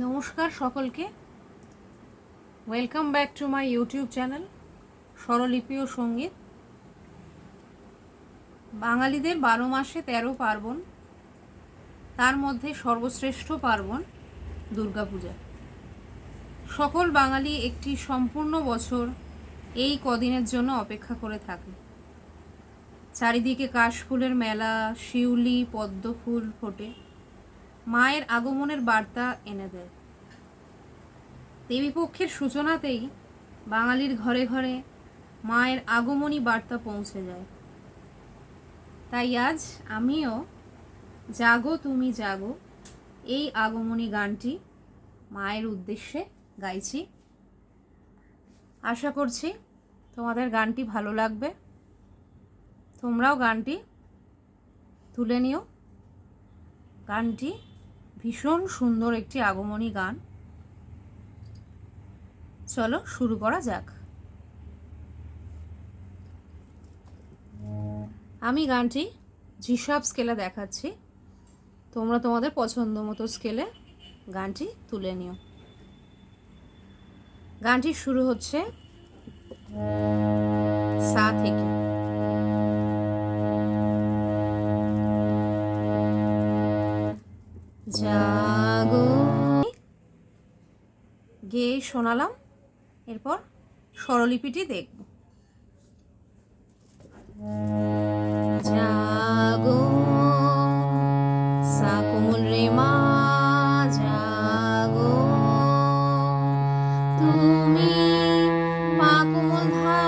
নমস্কার সকলকে, welcome back to my YouTube channel স্বরলিপি ও সঙ্গীত। বাঙালিদের 12 মাসে 13 পার্বণ, তার মধ্যে সর্বশ্রেষ্ঠ পার্বণ দুর্গাপূজা। সকল বাঙালি একটি সম্পূর্ণ বছর এই কদিনের জন্য অপেক্ষা করে থাকে। চারিদিকে কাশফুলের মেলা, শিউলি পদ্ম ফুল ফোটে, মায়ের আগমনের বার্তা এনে দেয়। দেবীপক্ষের সূচনাতেই বাঙালির ঘরে ঘরে মায়ের আগমনী বার্তা পৌঁছে যায়। তাই আজ আমিও জাগো তুমি জাগো এই আগমনী গানটি মায়ের উদ্দেশ্যে গাইছি। আশা করছি তোমাদের গানটি ভালো লাগবে, তোমরাও গানটি তুলে নিও। গানটি ভীষণ সুন্দর একটি আগমনী গান। চলো শুরু করা যাক। আমি গানটি ঝিসাব স্কেলে দেখাচ্ছি, তোমরা তোমাদের পছন্দ মতো স্কেলে গানটি তুলে নিও। গানটি শুরু হচ্ছে সা থেকে। জাগো গেয়ে শোনালাম, এরপর স্বরলিপিটি দেখব। জাগো সা কোমল রে মা জাগো, তুমি পা কোমল ধা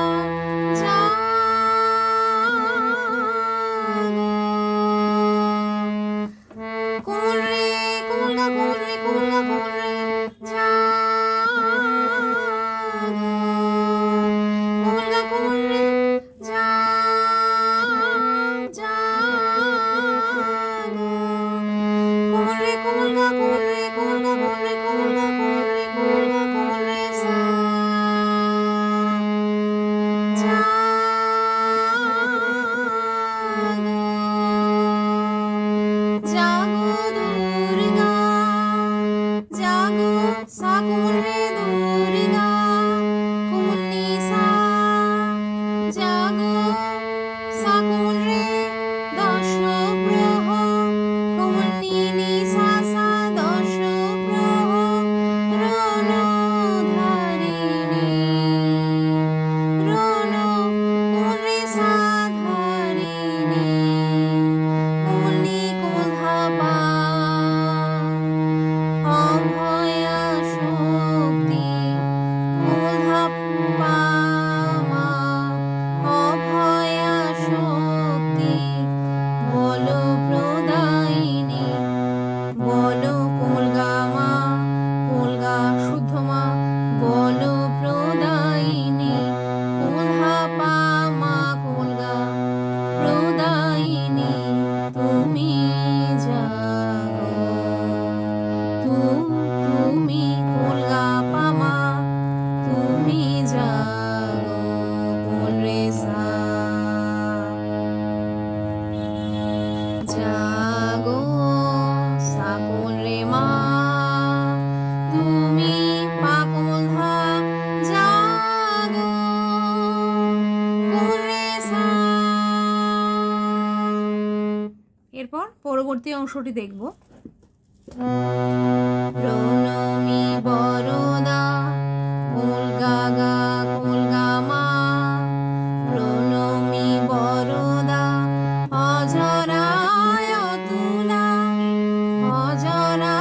কোমল রে কোমল গা কোমল রে কোমল গা কোমল রে কোমল গা কোমল রে কোমল রে কোমল গা কোমল রে কোমল গা কোমল রে কোমল গা কোমল রে কোমল গা কোমল রে সা জাগো দুর্গা জাগো সা কোমল রে দুর্গা কোমল নি সা জাগো সা কোমল রে দশ প্রহ কোমল নি নি সা সা দশ প্রহ রণ ধারিণী রণ কোমল রে সা ধারিণী কোমল নি কোমল ধা পা অভয়া শক্তি কোমল ধা পা মা অভয়া শক্তি বল প্রদায়িনী বল কোমল গা মা কোমল গা শুদ্ধ মা বল প্রদায়িনী কোমল ধা পা মা কোমল গা প্রদায়িনী তুমি জাগো তুমি কোমল গা পা মা তুমি জাগো কোমল রে সা জাগো সা কোমল রে মা তুমি পা কোমল ধা জাগো কোমল রে সা। এরপর পরবর্তী অংশটি দেখব। প্রণমী বরদা কোমল গা গা কোমল গা মা প্রণমী বরদা অজরায় তুলা অজরা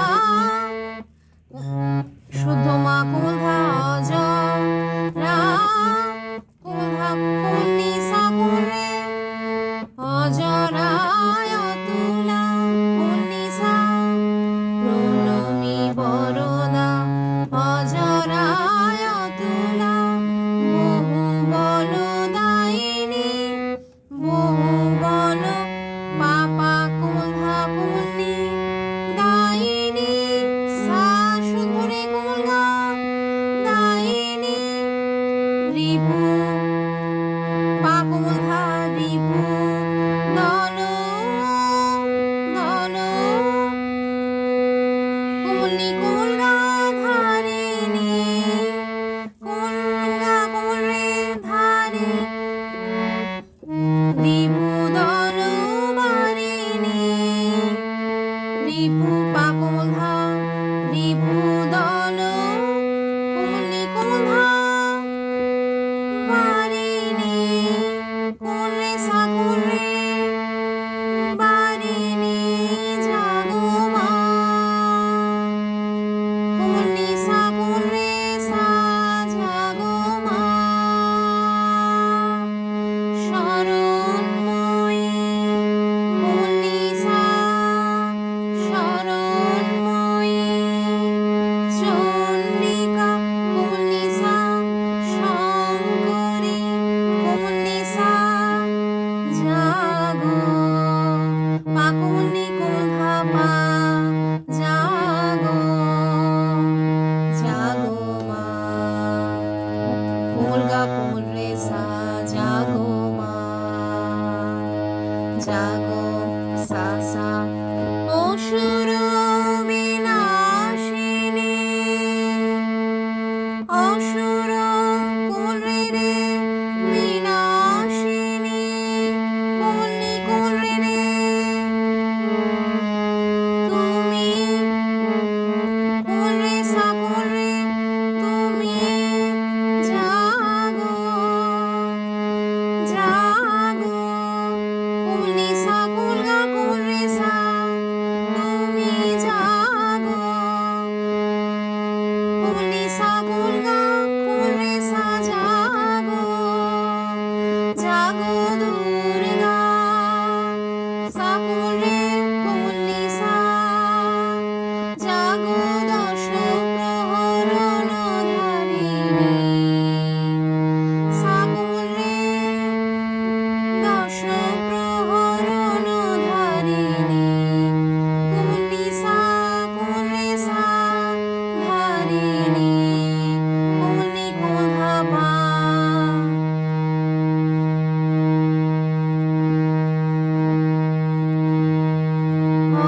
শুদ্ধ মা কোমল ধা অজরা কোমল ধা কোমল নি সা কোমল রে অজরায় তুলা কোমল নি সা প্রণমী বর রিপু পা কোমল ধা রিপু দল কোমল কোমল ধা বাড়ি নি কোমল রে সা কোমল রে বাড়ি নি জাগো মা কোমল নি সা কোমল রে সা জাগো মা শরণময়ী কোমল নি সা শরণময়ী চন্ডিকা কোমল নি সা শঙ্করী কোমল নি সা জাগো পা কোমল নি কোমল ধা পা জাগো জাগো মা কোমল গা কোমল রে সা জাগো মা জাগো সা সা অসুর বিনাশিনী অসুর কোমল রে রে বিনাশিনী কোমল নি কোমল রে রে তুমি কোমল রে সা কোমল রে তুমি জাগো জাগো কোমল নি সা কোমল গা কোমল রে সা তুমি জাগো কোমল নি সা কোমল গা কোমল রে সা জাগো জাগো দুর্গা সা কোমল রে কোমল নি সা জাগো দশ প্রহরণ ধারিণী সা কোমল রে দশ প্রহরণ ধারিণী কোমল নি সা কোমল রে সা ধারিণী কোমল নি কোমল ধা পা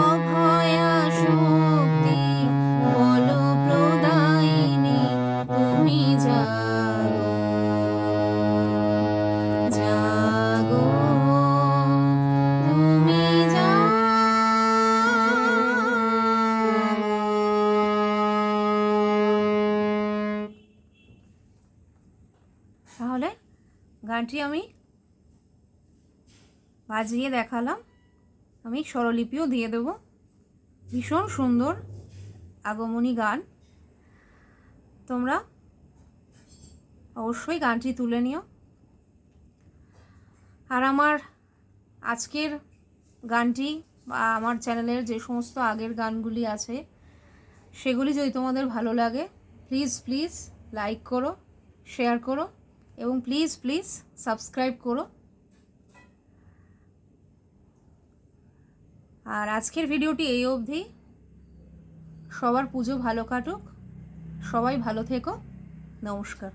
অভয়া শক্তি বল প্রদায়িনী তুমি জাগো জাগো তুমি তাহলে গানটি আমি বাজিয়ে দেখালাম, আমি স্বরলিপিও দিয়ে দেব। ভীষণ সুন্দর আগমনী গান, তোমরা অবশ্যই গানটি তুলে নিও। আর আমার আজকের গানটি বা আমার চ্যানেলের যে সমস্ত আগের গানগুলি আছে সেগুলি যদি তোমাদের ভালো লাগে প্লিজ প্লিজ লাইক করো, শেয়ার করো এবং প্লিজ প্লিজ সাবস্ক্রাইব করো। আর আজকের ভিডিওটি এই অবধি। সবার পুজো ভালো কাটুক, সবাই ভালো থেকো, নমস্কার।